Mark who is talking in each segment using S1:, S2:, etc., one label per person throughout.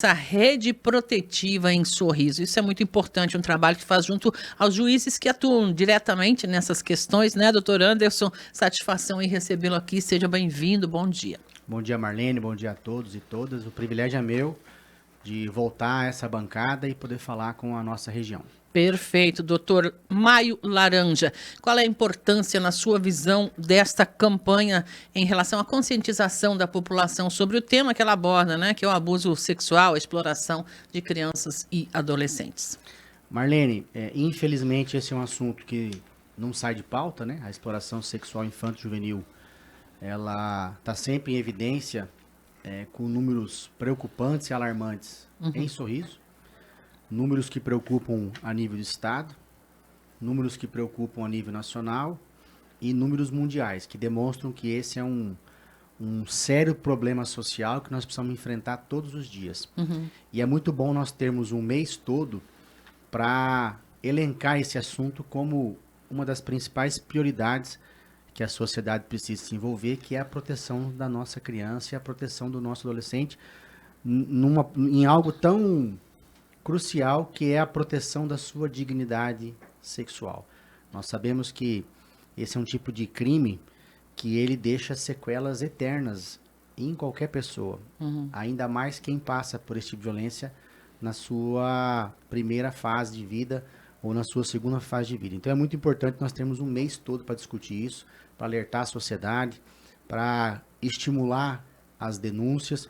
S1: essa rede protetiva em Sorriso. Isso é muito importante, um trabalho que faz junto aos juízes que atuam diretamente nessas questões, né, doutor Anderson? Satisfação em recebê-lo aqui, seja bem-vindo, bom dia.
S2: Bom dia, Marlene, bom dia a todos e todas. O privilégio é meu de voltar a essa bancada e poder falar com a nossa região.
S1: Perfeito, doutor Maio Laranja. Qual é a importância, na sua visão, desta campanha em relação à conscientização da população sobre o tema que ela aborda, né, que é o abuso sexual, a exploração de crianças e adolescentes?
S2: Marlene, infelizmente esse é um assunto que não sai de pauta, né? A exploração sexual infanto-juvenil, ela está sempre em evidência, com números preocupantes e alarmantes em Sorriso, números que preocupam a nível de estado, números que preocupam a nível nacional e números mundiais, que demonstram que esse é um sério problema social que nós precisamos enfrentar todos os dias. E é muito bom nós termos um mês todo para elencar esse assunto como uma das principais prioridades que a sociedade precisa se envolver, que é a proteção da nossa criança e a proteção do nosso adolescente em algo tão crucial, que é a proteção da sua dignidade sexual. Nós sabemos que esse é um tipo de crime que ele deixa sequelas eternas em qualquer pessoa, ainda mais quem passa por esse tipo de violência na sua primeira fase de vida ou na sua segunda fase de vida. Então é muito importante nós termos um mês todo para discutir isso, para alertar a sociedade, para estimular as denúncias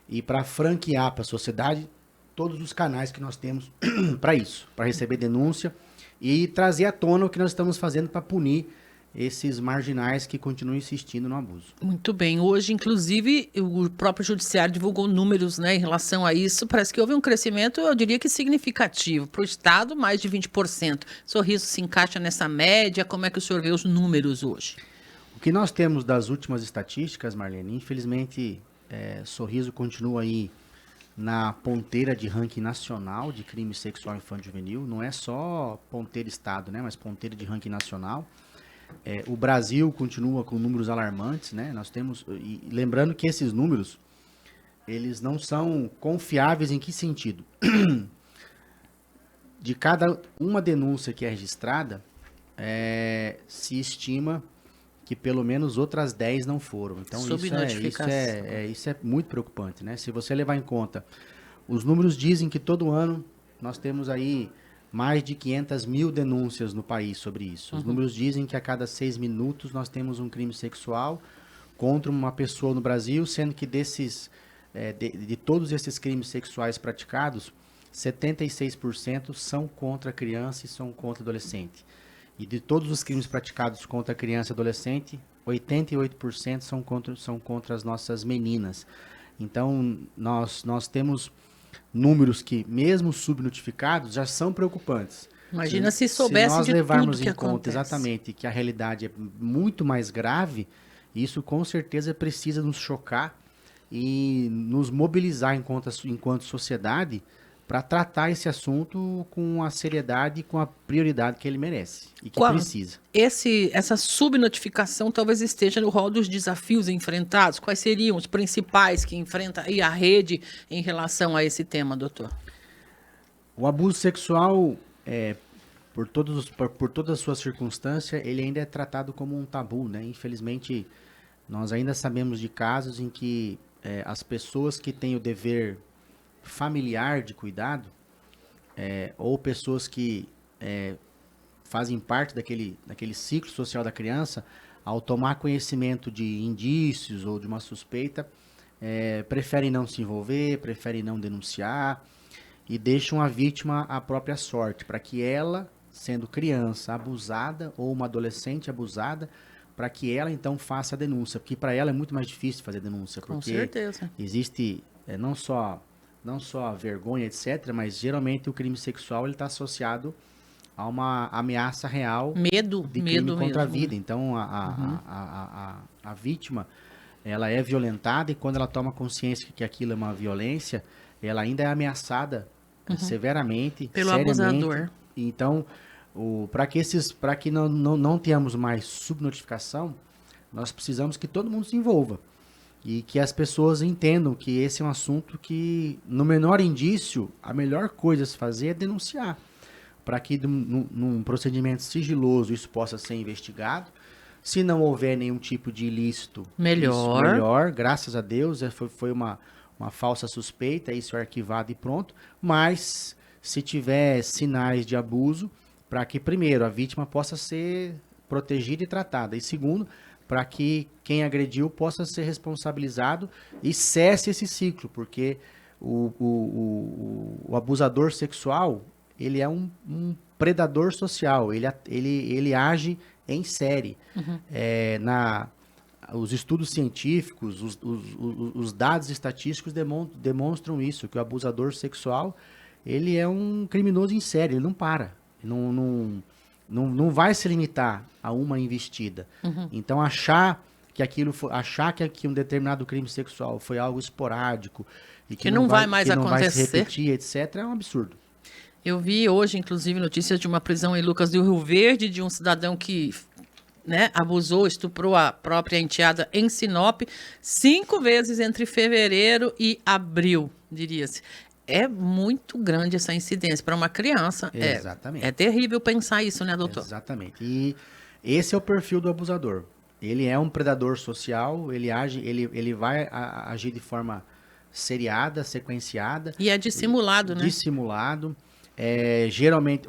S2: e para franquear para a sociedade todos os canais que nós temos para isso, para receber denúncia e trazer à tona o que nós estamos fazendo para punir esses marginais que continuam insistindo no abuso.
S1: Muito bem. Hoje, inclusive, o próprio judiciário divulgou números, né, em relação a isso. Parece que houve um crescimento, eu diria que significativo. Para o Estado, mais de 20%. Sorriso se encaixa nessa média? Como é que o senhor vê os números hoje?
S2: O que nós temos das últimas estatísticas, Marlene, infelizmente, Sorriso continua aí na ponteira de ranking nacional de crime sexual infanto-juvenil. Não é só ponteira estado, né, mas ponteira de ranking nacional. O Brasil continua com números alarmantes, né? Nós temos, e lembrando que esses números, eles não são confiáveis em que sentido? De cada uma denúncia que é registrada, se estima que pelo menos outras 10 não foram. Então isso é muito preocupante, né? Se você levar em conta, os números dizem que todo ano nós temos aí mais de 500 mil denúncias no país sobre isso. Os números dizem que a cada 6 minutos nós temos um crime sexual contra uma pessoa no Brasil, sendo que de todos esses crimes sexuais praticados, 76% são contra criança e são contra adolescente. E de todos os crimes praticados contra criança e adolescente, 88% são contra as nossas meninas. Então, nós temos números que, mesmo subnotificados, já são preocupantes.
S1: Imagina se soubessem de tudo que acontece. Se nós levarmos em conta
S2: exatamente que a realidade é muito mais grave, isso com certeza precisa nos chocar e nos mobilizar enquanto sociedade para tratar esse assunto com a seriedade e com a prioridade que ele merece e que precisa.
S1: Essa subnotificação talvez esteja no rol dos desafios enfrentados. Quais seriam os principais que enfrenta aí a rede em relação a esse tema, doutor?
S2: O abuso sexual, por todas as suas circunstâncias, ele ainda é tratado como um tabu, né? Infelizmente, nós ainda sabemos de casos em que as pessoas que têm o dever familiar de cuidado, ou pessoas que fazem parte daquele ciclo social da criança, ao tomar conhecimento de indícios ou de uma suspeita, preferem não se envolver, preferem não denunciar e deixam a vítima à própria sorte, para que ela, sendo criança abusada ou uma adolescente abusada, para que ela então faça a denúncia, porque para ela é muito mais difícil fazer denúncia,
S1: Com
S2: porque
S1: certeza.
S2: existe não só a vergonha, etc., mas geralmente o crime sexual está associado a uma ameaça real de crime contra a vida. Então, a vítima, ela é violentada e quando ela toma consciência que aquilo é uma violência, ela ainda é ameaçada severamente,
S1: pelo
S2: seriamente.
S1: abusador.
S2: Então, para que não tenhamos mais subnotificação, nós precisamos que todo mundo se envolva. e que as pessoas entendam que esse é um assunto que, no menor indício, a melhor coisa a se fazer é denunciar, para que num procedimento sigiloso isso possa ser investigado. Se não houver nenhum tipo de ilícito, melhor, graças a Deus, foi uma falsa suspeita, isso é arquivado e pronto. Mas, se tiver sinais de abuso, para que, primeiro, a vítima possa ser protegida e tratada, e segundo, para que quem agrediu possa ser responsabilizado e cesse esse ciclo, porque o abusador sexual, ele é um predador social, ele age em série.
S1: Uhum.
S2: Os estudos científicos, os dados estatísticos demonstram isso, que o abusador sexual, ele é um criminoso em série, ele não para, não vai se limitar a uma investida.
S1: Uhum.
S2: Então, achar que um determinado crime sexual foi algo esporádico e que não vai mais acontecer, não vai se repetir, etc., é um absurdo.
S1: Eu vi hoje, inclusive, notícias de uma prisão em Lucas do Rio Verde, de um cidadão que, né, abusou, estuprou a própria enteada em Sinop 5 vezes entre fevereiro e abril, diria-se. É muito grande essa incidência para uma criança.
S2: Exatamente.
S1: É terrível pensar isso, né, doutor?
S2: Exatamente. E esse é o perfil do abusador. Ele é um predador social, ele vai agir de forma seriada, sequenciada.
S1: E é dissimulado, né?
S2: Dissimulado. Geralmente,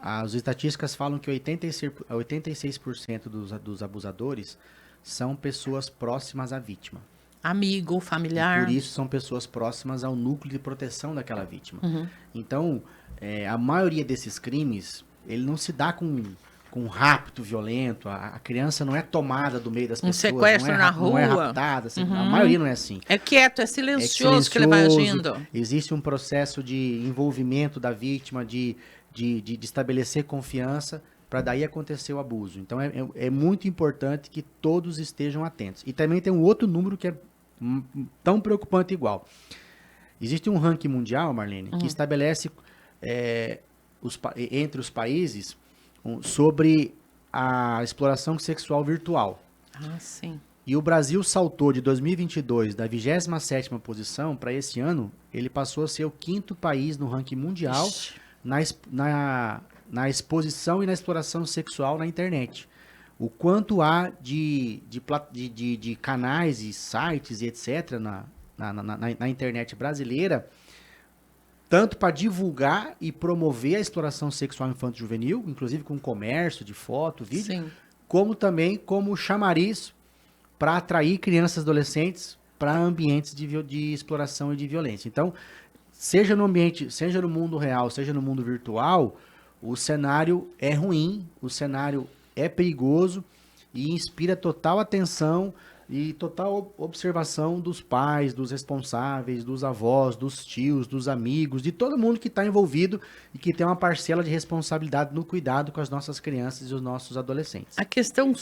S2: as estatísticas falam que 86% dos abusadores são pessoas próximas à vítima.
S1: Amigo, familiar.
S2: E por isso são pessoas próximas ao núcleo de proteção daquela vítima.
S1: Uhum.
S2: Então, a maioria desses crimes, ele não se dá com um rapto violento, a criança não é tomada do meio das pessoas.
S1: Sequestro na rua.
S2: Não é raptada, a maioria não é assim.
S1: É quieto, é silencioso que ele vai agindo.
S2: Existe um processo de envolvimento da vítima, de estabelecer confiança, para daí acontecer o abuso. Então, é muito importante que todos estejam atentos. E também tem um outro número que é tão preocupante igual. Existe um ranking mundial, Marlene, que estabelece entre os países sobre a exploração sexual virtual.
S1: Ah, sim.
S2: E o Brasil saltou de 2022 da 27ª posição para esse ano, ele passou a ser o 5º país no ranking mundial na exposição e na exploração sexual na internet. O quanto há de canais e sites e etc. na internet brasileira, tanto para divulgar e promover a exploração sexual infanto-juvenil, inclusive com comércio de foto, vídeo,
S1: Sim.
S2: como também como chamariz para atrair crianças e adolescentes para ambientes de exploração e de violência. Então, seja no mundo real, seja no mundo virtual, o cenário é ruim, o cenário é perigoso e inspira total atenção e total observação dos pais, dos responsáveis, dos avós, dos tios, dos amigos, de todo mundo que está envolvido e que tem uma parcela de responsabilidade no cuidado com as nossas crianças e os nossos adolescentes.
S1: A questão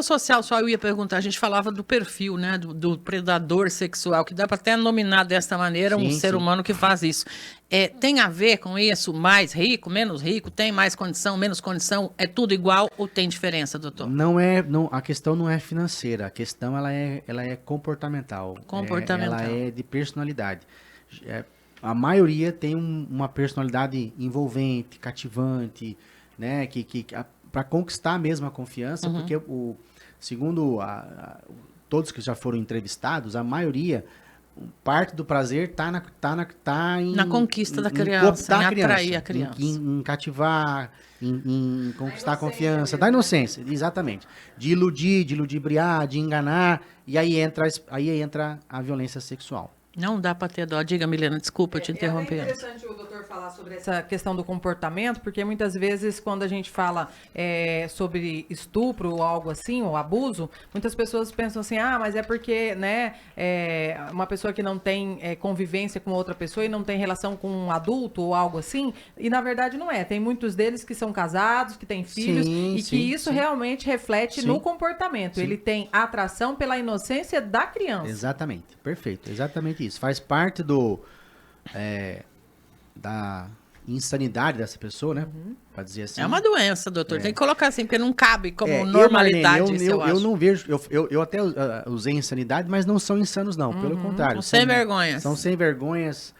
S1: social, só eu ia perguntar, a gente falava do perfil, né, do predador sexual, que dá para até nominar desta maneira um ser humano que faz isso. Tem a ver com isso, mais rico, menos rico, tem mais condição, menos condição, é tudo igual ou tem diferença, doutor?
S2: A questão não é financeira, a questão ela é comportamental.
S1: Comportamental.
S2: Ela é de personalidade. A maioria tem uma personalidade envolvente, cativante, né, para conquistar mesmo a confiança, porque segundo todos que já foram entrevistados, a maioria, parte do prazer está
S1: na conquista da criança, em atrair a criança.
S2: Em cativar, em conquistar a confiança, da inocência, exatamente. De iludir, de ludibriar, de enganar, e aí entra a violência sexual.
S1: Não dá para ter dó. Diga, Milena, desculpa eu te interromper.
S3: É interessante o doutor falar sobre essa questão do comportamento, porque muitas vezes quando a gente fala sobre estupro ou algo assim, ou abuso, muitas pessoas pensam assim, mas é porque, né, uma pessoa que não tem convivência com outra pessoa e não tem relação com um adulto ou algo assim, e na verdade não é. Tem muitos deles que são casados, que têm filhos, que isso realmente reflete no comportamento. Sim. Ele tem atração pela inocência da criança.
S2: Exatamente, perfeito, exatamente isso. Faz parte insanidade dessa pessoa, né? Pra dizer assim.
S1: É uma doença, doutor. Tem que colocar assim, porque não cabe como
S2: É,
S1: normalidade,
S2: Marlene,
S1: isso eu acho.
S2: eu não vejo, eu até usei insanidade, mas não são insanos não, pelo contrário.
S1: São sem vergonhas.
S2: São sem vergonhas,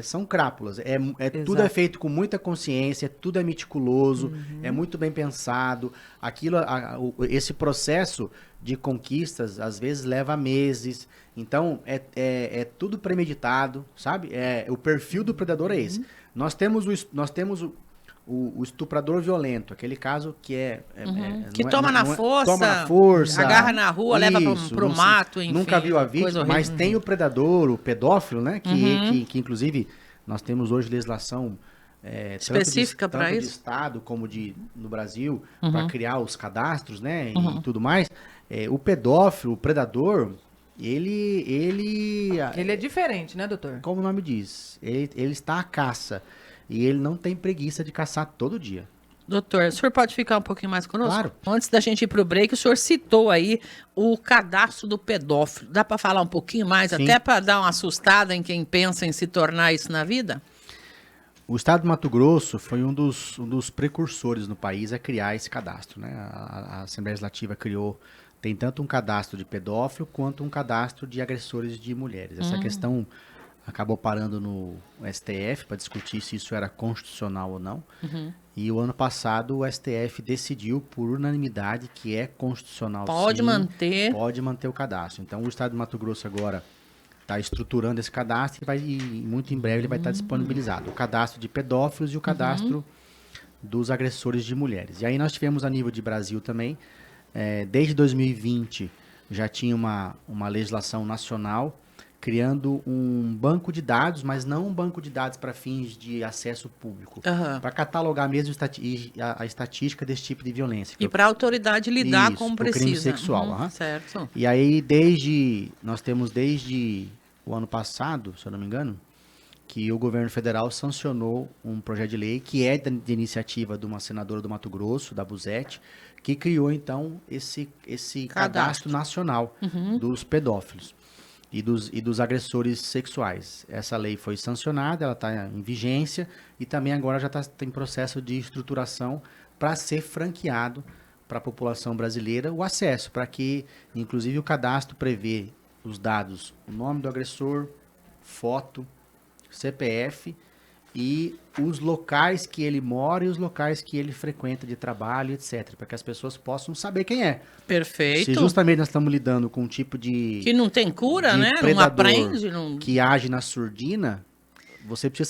S2: são crápulas. Tudo é feito com muita consciência, tudo é meticuloso, é muito bem pensado. Aquilo, esse processo de conquistas, às vezes leva meses. Então, é tudo premeditado, sabe? O perfil do predador é esse. Nós temos o estuprador violento, aquele caso que
S1: que toma na força,
S2: toma na força,
S1: agarra na rua, leva pro mato, enfim.
S2: Nunca viu a
S1: coisa
S2: vítima,
S1: horrível.
S2: mas tem o predador, o pedófilo, né? Que inclusive nós temos hoje legislação
S1: específica para
S2: tanto
S1: isso?
S2: de Estado como no Brasil, para criar os cadastros, né? E tudo mais. O pedófilo, o predador, ele
S3: Ele é diferente, né, doutor?
S2: como o nome diz, ele está à caça. E ele não tem preguiça de caçar todo dia.
S1: Doutor, o senhor pode ficar um pouquinho mais conosco?
S2: Claro.
S1: Antes da gente ir para o break, o senhor citou aí o cadastro do pedófilo. Dá para falar um pouquinho mais,
S2: Sim.
S1: até para dar uma assustada em quem pensa em se tornar isso na vida?
S2: O Estado de Mato Grosso foi um dos precursores no país a criar esse cadastro, né? A Assembleia Legislativa tem tanto um cadastro de pedófilo quanto um cadastro de agressores de mulheres. Essa questão acabou parando no STF para discutir se isso era constitucional ou não. E o ano passado o STF decidiu por unanimidade que é constitucional.
S1: Pode
S2: sim,
S1: manter.
S2: Pode manter o cadastro. Então o Estado de Mato Grosso agora está estruturando esse cadastro e muito em breve ele vai estar disponibilizado. O cadastro de pedófilos e o cadastro dos agressores de mulheres. E aí nós tivemos a nível de Brasil também, desde 2020 já tinha uma legislação nacional criando um banco de dados, mas não um banco de dados para fins de acesso público, para catalogar mesmo a estatística desse tipo de violência.
S1: E para a autoridade lidar
S2: Isso,
S1: como
S2: pro
S1: precisa.
S2: crime sexual.
S1: Certo.
S2: E aí, nós temos desde o ano passado, se eu não me engano, que o governo federal sancionou um projeto de lei que é de iniciativa de uma senadora do Mato Grosso, da Buzete, que criou, então, esse cadastro nacional dos pedófilos e dos agressores sexuais. Essa lei foi sancionada, ela está em vigência e também agora já está em processo de estruturação para ser franqueado para a população brasileira o acesso, para que, inclusive, o cadastro prevê os dados, o nome do agressor, foto, CPF e os locais que ele mora e os locais que ele frequenta de trabalho, etc. Para que as pessoas possam saber quem é.
S1: Perfeito.
S2: Se justamente nós estamos lidando com um tipo de...
S1: Que não tem cura,
S2: de
S1: né? Não
S2: predador
S1: aprende. Não...
S2: que age na surdina, você precisa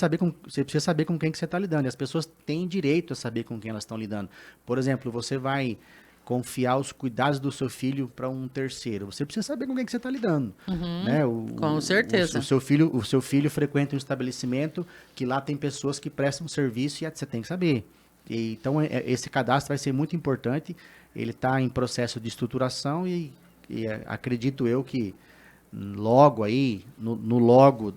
S2: saber com quem que você está lidando. E as pessoas têm direito a saber com quem elas estão lidando. Por exemplo, você vai confiar os cuidados do seu filho para um terceiro. Você precisa saber com quem que você está lidando. Né?
S1: Com certeza.
S2: O seu filho frequenta um estabelecimento que lá tem pessoas que prestam serviço e você tem que saber. Então, esse cadastro vai ser muito importante. Ele está em processo de estruturação e acredito eu que logo aí, no logo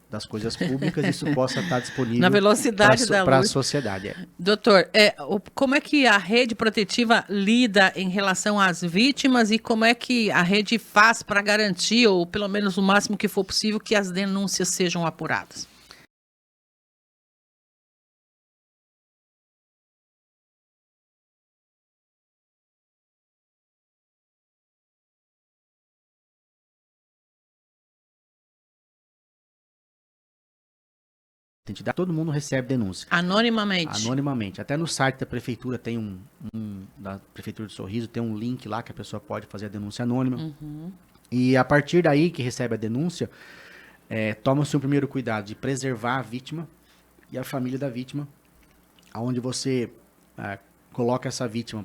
S2: das coisas públicas, isso possa estar disponível
S1: na velocidade da
S2: para a
S1: luz.
S2: sociedade.
S1: Doutor, como é que a rede protetiva lida em relação às vítimas e como é que a rede faz para garantir, ou pelo menos o máximo que for possível, que as denúncias sejam apuradas?
S2: Todo mundo recebe denúncia.
S1: Anonimamente?
S2: Anonimamente. Até no site da prefeitura tem da Prefeitura de Sorriso, tem um link lá que a pessoa pode fazer a denúncia anônima. E a partir daí que recebe a denúncia, toma-se um primeiro cuidado de preservar a vítima e a família da vítima, onde você coloca essa vítima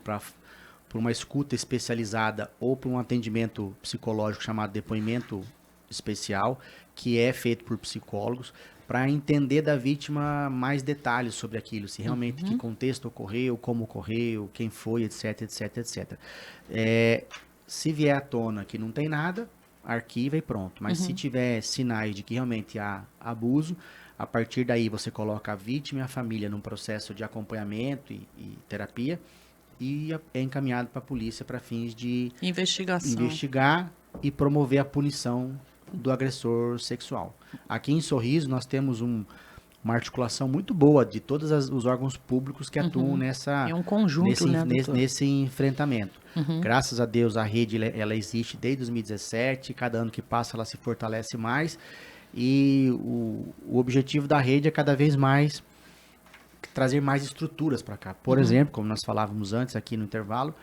S2: por uma escuta especializada ou por um atendimento psicológico chamado depoimento especial, que é feito por psicólogos, para entender da vítima mais detalhes sobre aquilo, se realmente que contexto ocorreu, como ocorreu, quem foi, etc, etc, etc. Se vier à tona que não tem nada, arquiva e pronto. Mas se tiver sinais de que realmente há abuso, a partir daí você coloca a vítima e a família num processo de acompanhamento e terapia e é encaminhado para a polícia para fins de investigar e promover a punição do agressor sexual. Aqui em Sorriso nós temos uma articulação muito boa de todos os órgãos públicos que atuam
S1: É um conjunto,
S2: nesse enfrentamento. Graças a Deus, a rede ela existe desde 2017, cada ano que passa ela se fortalece mais, e o objetivo da rede é cada vez mais trazer mais estruturas para cá. Por exemplo, como nós falávamos antes aqui no intervalo,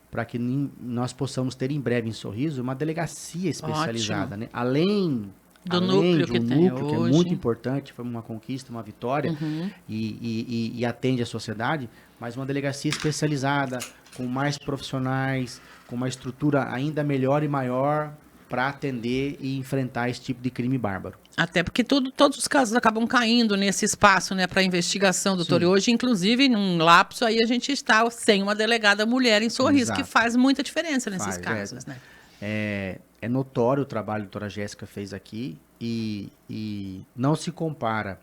S2: para que nós possamos ter em breve em Sorriso uma delegacia especializada, né? Além
S1: do núcleo
S2: de um núcleo que é muito importante, foi uma conquista, uma vitória, e atende a sociedade, mas uma delegacia especializada, com mais profissionais, com uma estrutura ainda melhor e maior para atender e enfrentar esse tipo de crime bárbaro.
S1: Até porque todos os casos acabam caindo nesse espaço, né, para investigação, doutor. Sim. E hoje, inclusive, num lapso aí, a gente está sem uma delegada mulher em Sorriso, que faz muita diferença nesses casos, né?
S2: É notório o trabalho que a doutora Jéssica fez aqui, e não se compara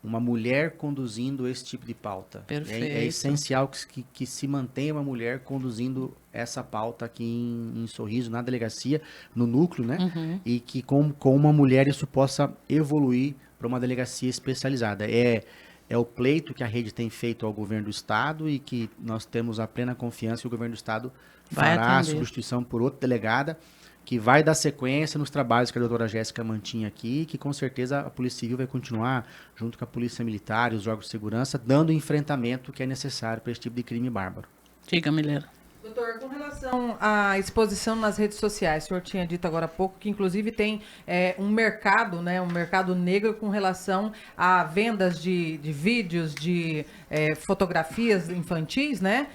S2: uma mulher conduzindo esse tipo de pauta.
S1: Perfeito.
S2: É essencial que se mantenha uma mulher conduzindo essa pauta aqui em Sorriso, na delegacia, no núcleo, né? E que com uma mulher isso possa evoluir para uma delegacia especializada. É o pleito que a rede tem feito ao governo do estado, e que nós temos a plena confiança que o governo do estado fará a substituição por outra delegada, que vai dar sequência nos trabalhos que a doutora Jéssica mantinha aqui, que com certeza a Polícia Civil vai continuar, junto com a Polícia Militar e os órgãos de segurança, dando o enfrentamento que é necessário para esse tipo de crime bárbaro.
S1: Diga, Milena.
S3: Doutor, com relação à exposição nas redes sociais, o senhor tinha dito agora há pouco que inclusive tem um mercado, né, um mercado negro com relação a vendas de vídeos, de fotografias infantis, né?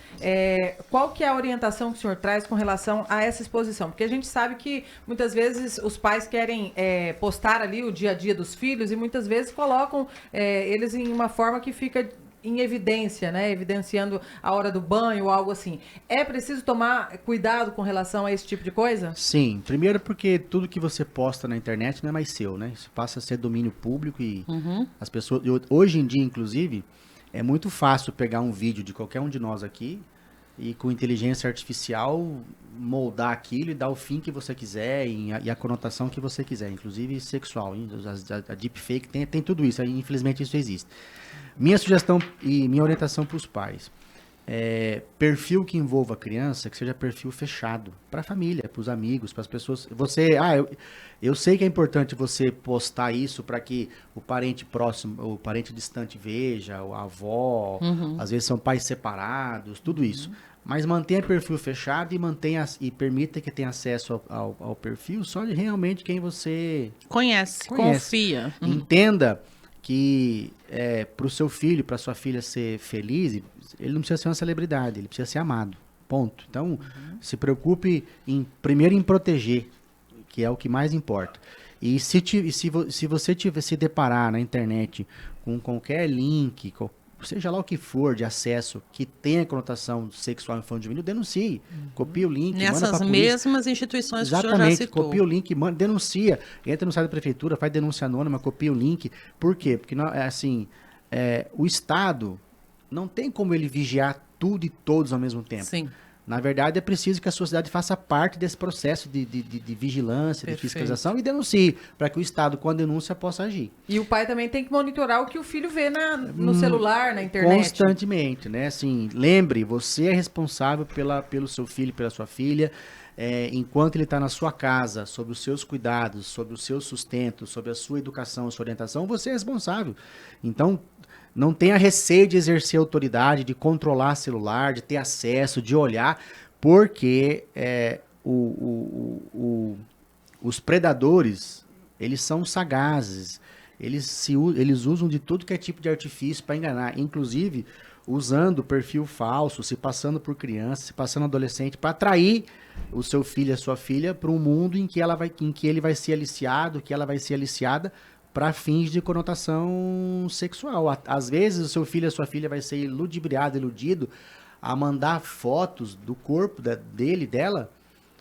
S3: Qual que é a orientação que o senhor traz com relação a essa exposição? Porque a gente sabe que muitas vezes os pais querem postar ali o dia a dia dos filhos, e muitas vezes colocam eles em uma forma que fica em evidência, né? Evidenciando a hora do banho ou algo assim. É preciso tomar cuidado com relação a esse tipo de coisa?
S2: Sim. Primeiro porque tudo que você posta na internet não é mais seu, né? Isso passa a ser domínio público, e as pessoas... Hoje em dia, inclusive, é muito fácil pegar um vídeo de qualquer um de nós aqui e com inteligência artificial moldar aquilo e dar o fim que você quiser e a conotação que você quiser, inclusive sexual. A deepfake tem tudo isso. Infelizmente isso existe. Minha sugestão e minha orientação para os pais: perfil que envolva a criança, que seja perfil fechado, para a família, para os amigos, para as pessoas. Eu sei que é importante você postar isso para que o parente próximo, o parente distante veja, a avó, às vezes são pais separados, tudo isso. Mas mantenha perfil fechado e permita que tenha acesso ao perfil só de realmente quem você
S1: conhece. Confia.
S2: Entenda que para o seu filho, para sua filha ser feliz, ele não precisa ser uma celebridade, ele precisa ser amado, ponto. Então, se preocupe primeiro em proteger, que é o que mais importa. E se você se deparar na internet com qualquer link, seja lá o que for de acesso que tenha conotação sexual infantil juvenil, denuncie. Copia o link, manda para a polícia. Nessas
S1: mesmas instituições que o senhor já citou.
S2: Exatamente, copia o link, denuncia. Entra no site da prefeitura, faz denúncia anônima, copia o link. Por quê? Porque o Estado não tem como ele vigiar tudo e todos ao mesmo tempo.
S1: Sim.
S2: Na verdade, é preciso que a sociedade faça parte desse processo de vigilância, de fiscalização, e denuncie, para que o Estado, com a denúncia, possa agir.
S3: E o pai também tem que monitorar o que o filho vê no celular, na internet.
S2: Constantemente, né? Assim, lembre, você é responsável pelo seu filho, pela sua filha, enquanto ele está na sua casa, sobre os seus cuidados, sobre o seu sustento, sobre a sua educação, a sua orientação, você é responsável. Então, não tenha receio de exercer autoridade, de controlar celular, de ter acesso, de olhar, porque os predadores, eles são sagazes, eles usam de tudo que é tipo de artifício para enganar, inclusive usando perfil falso, se passando por criança, se passando adolescente, para atrair o seu filho e a sua filha para um mundo em que ele vai ser aliciado, que ela vai ser aliciada, para fins de conotação sexual. Às vezes o seu filho e a sua filha vai ser iludido a mandar fotos do corpo dela,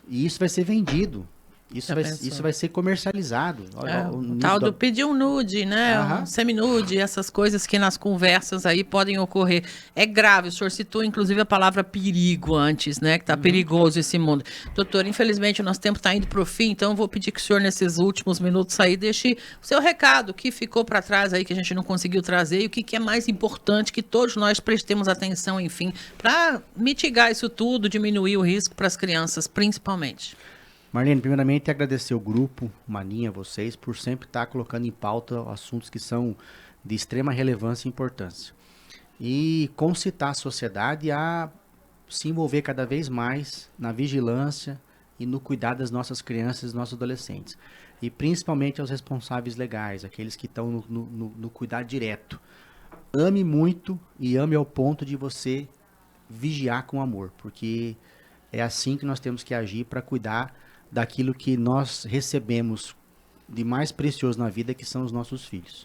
S2: e isso vai ser vendido. Isso vai ser comercializado. Olha,
S1: o tal do pedir um nude, né? Um semi-nude, essas coisas que nas conversas aí podem ocorrer. É grave, o senhor citou inclusive a palavra perigo antes, né? Que tá perigoso esse mundo. Doutor, infelizmente o nosso tempo está indo para o fim, então eu vou pedir que o senhor nesses últimos minutos aí deixe o seu recado, o que ficou para trás aí que a gente não conseguiu trazer e o que é mais importante que todos nós prestemos atenção, enfim, para mitigar isso tudo, diminuir o risco para as crianças, principalmente.
S2: Marlene, primeiramente agradecer o grupo, Maninha, vocês, por sempre estar colocando em pauta assuntos que são de extrema relevância e importância. E concitar a sociedade a se envolver cada vez mais na vigilância e no cuidado das nossas crianças e dos nossos adolescentes. E principalmente aos responsáveis legais, aqueles que estão no cuidado direto. Ame muito e ame ao ponto de você vigiar com amor, porque é assim que nós temos que agir para cuidar daquilo que nós recebemos de mais precioso na vida, que são os nossos filhos.